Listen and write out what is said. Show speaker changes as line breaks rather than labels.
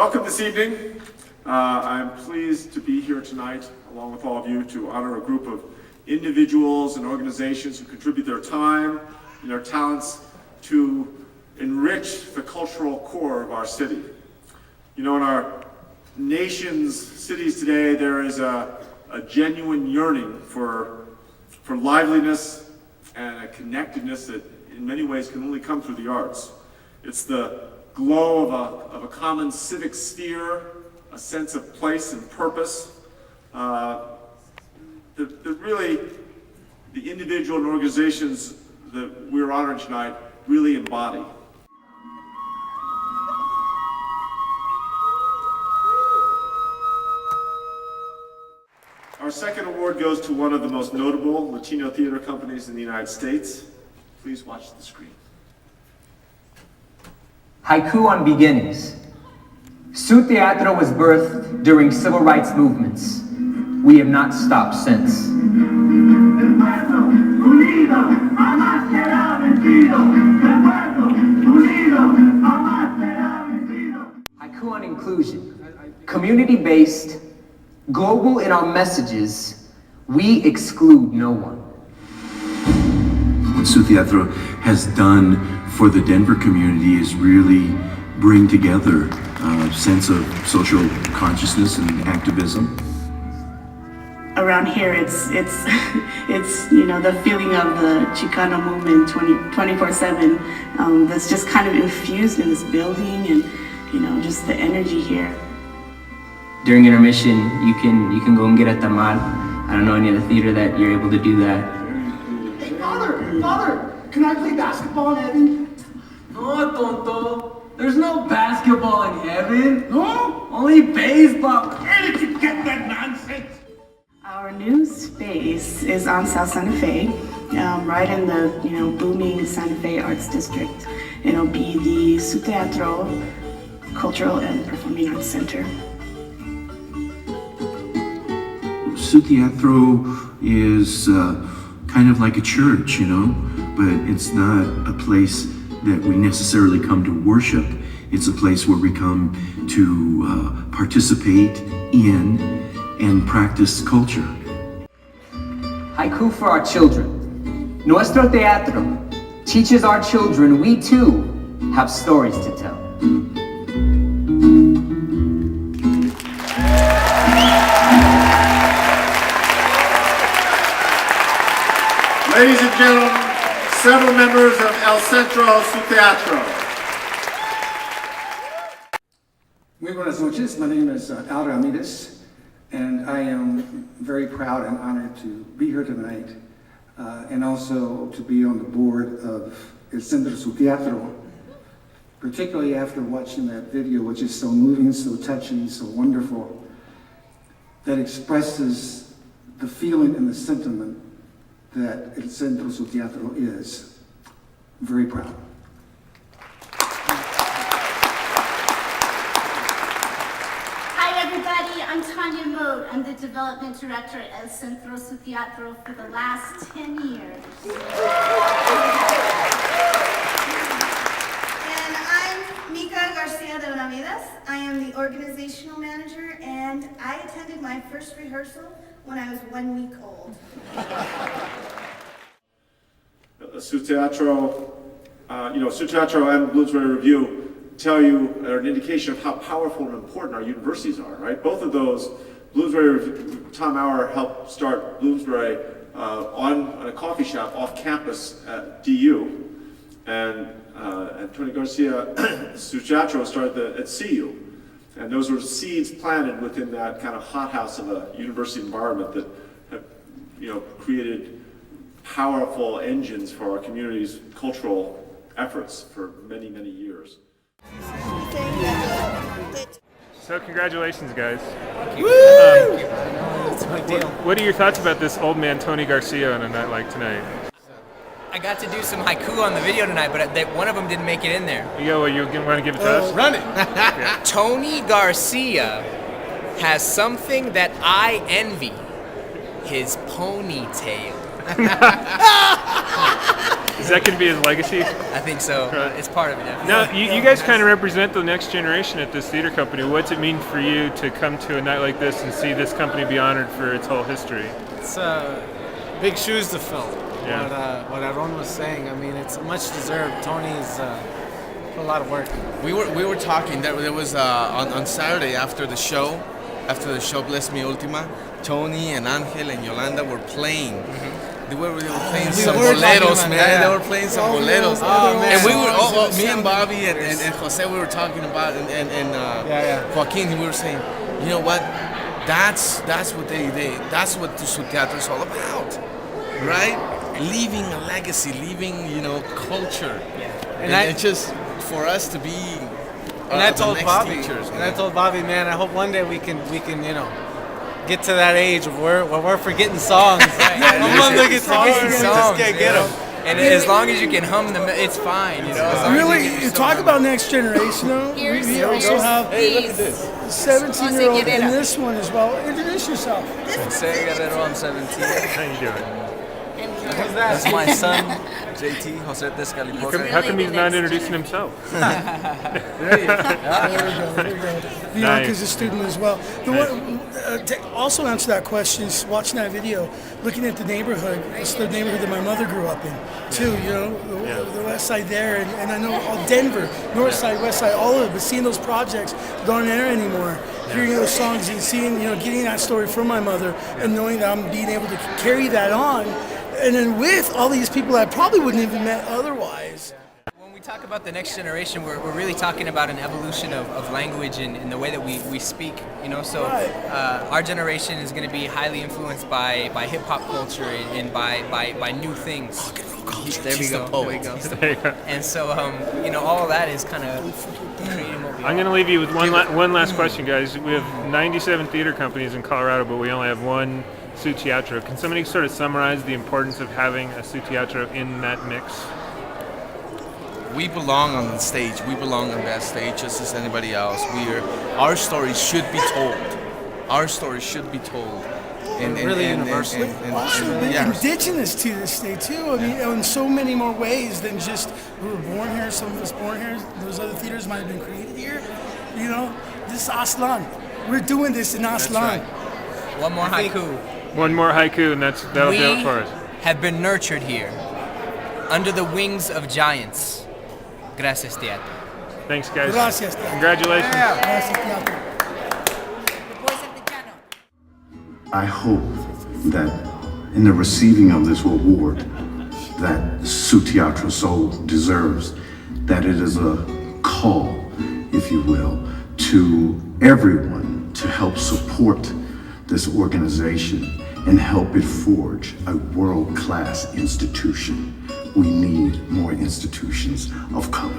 Welcome this evening. I'm pleased to be here tonight, along with all of you, to honor a group of individuals and organizations who contribute their time and their talents to enrich the cultural core of our city. You know, in our nation's cities today, there is a genuine yearning for liveliness and a connectedness that in many ways can only come through the arts. It's the glow of a common civic sphere, a sense of place and purpose, that really the individual and organizations that we're honoring tonight really embody. Our second award goes to one of the most notable Latino theater companies in the United States. Please watch the screen.
Haiku on beginnings. Su Teatro was birthed during civil rights movements. We have not stopped since. Haiku on inclusion. Community-based, global in our messages, we exclude no one.
What Su Teatro has done for the Denver community is really bring together a sense of social consciousness and activism.
Around here, it's you know, the feeling of the Chicano movement 24/7 that's just kind of infused in this building, and you know, just the energy here.
During intermission, you can go and get a tamal. I don't know any other theater that you're able to do that.
Hey, Father, can I play basketball in heaven?
No, tonto. There's no basketball in heaven.
No?
Only baseball.
Where did you get that nonsense?
Our new space is on South Santa Fe, right in the booming Santa Fe Arts District. It'll be the Su Teatro Cultural and Performing Arts Center.
Su Teatro is kind of like a church, you know, but it's not a place that we necessarily come to worship. It's a place where we come to participate in and practice culture.
Haiku for our children. Nuestro teatro teaches our children we too have stories to tell.
Ladies and gentlemen, several members of El Centro Su Teatro.
Muy buenas noches. My name is Al Ramirez, and I am very proud and honored to be here tonight, and also to be on the board of El Centro Su Teatro, particularly after watching that video, which is so moving, so touching, so wonderful, that expresses the feeling and the sentiment that El Centro Su Teatro is. I'm very proud.
Hi everybody, I'm Tanya Mode. I'm the development director at El Centro Su Teatro for the last 10 years. And I'm Mica Garcia de Benavides. I am the organizational manager, and I attended my first rehearsal when I was 1 week old.
Su Teatro, Su Teatro and Bloomsbury Review tell you, are an indication of how powerful and important our universities are, right? Both of those, Bloomsbury, Tom Auer helped start Bloomsbury on a coffee shop off campus at DU, and Tony Garcia, Su Teatro started at CU. And those were seeds planted within that kind of hothouse of a university environment that have, created powerful engines for our community's cultural efforts for many, many years.
So congratulations, guys.
Woo!
What are your thoughts about this old man Tony Garcia on a night like tonight?
I got to do some haiku on the video tonight, but one of them didn't make it in there.
You want to give it to us?
Run it! Tony Garcia has something that I envy. His ponytail.
Is that going to be his legacy?
I think so. It's part of it. Yeah.
Now, you guys kind of represent the next generation at this theater company. What's it mean for you to come to a night like this and see this company be honored for its whole history?
It's big shoes to fill.
Yeah.
What Aaron was saying, I mean, it's much deserved. Tony's put a lot of work.
We were talking. There was on Saturday after the show, Bless Me Ultima, Tony and Angel and Yolanda were playing. They were playing some boleros, man.
Yeah.
They were playing some boleros.
Oh, man.
And we were, me and Bobby and Jose, we were talking about, and Joaquin, we were saying, you know what? That's what that's what the Su Teatro is all about, right? Leaving a legacy, leaving, culture.
And
it's just for us to be
And I told Bobby,
teachers,
man, I hope one day we can, get to that age where we're forgetting songs. I'm on the guitar and we just can't get them.
And as long as you can hum them, it's fine, As long
Really,
as you can
you
still
talk
hum
about next generation, though. We also have
Hey, look at this.
a 17-year-old in this one as well. Introduce yourself.
Say Guerrero, I'm 17.
How you doing?
Who's that?
That's my son, JT, Jose Tezcalipoca.
How come he's not introducing himself?
There you go. Bianca's a student as well. To also answer that question, is watching that video, looking at the neighborhood, it's the neighborhood that my mother grew up in, too, the west side there, and I know all Denver, north side, west side, all of it, but seeing those projects that aren't there anymore, hearing those songs and seeing, getting that story from my mother and knowing that I'm being able to carry that on, and then with all these people that I probably wouldn't have met otherwise.
When we talk about the next generation, we're really talking about an evolution of language and the way that we speak, So our generation is going to be highly influenced by hip hop culture and by new things. There we go. And so, all of that is kind of creating what we
I'm going to leave you with one last question, guys. We have 97 theater companies in Colorado, but we only have one Su Teatro. Can somebody sort of summarize the importance of having a Su Teatro in that mix?
We belong on the stage. We belong on that stage just as anybody else. Our story should be told. Our story should be told. And
really universal.
Also, indigenous to this state too. I mean, in so many more ways than just we were born here. Some of us born here. Those other theaters might have been created here. This is Aslan. We're doing this in Aslan.
Right.
One more haiku.
One more haiku, and that'll do it for us.
We have been nurtured here, under the wings of giants. Gracias, Teatro.
Thanks, guys.
Gracias, Teatro.
Congratulations.
Gracias, Teatro.
I hope that in the receiving of this award that Su Teatro so deserves, that it is a call, if you will, to everyone to help support this organization and help it forge a world-class institution. We need more institutions of color.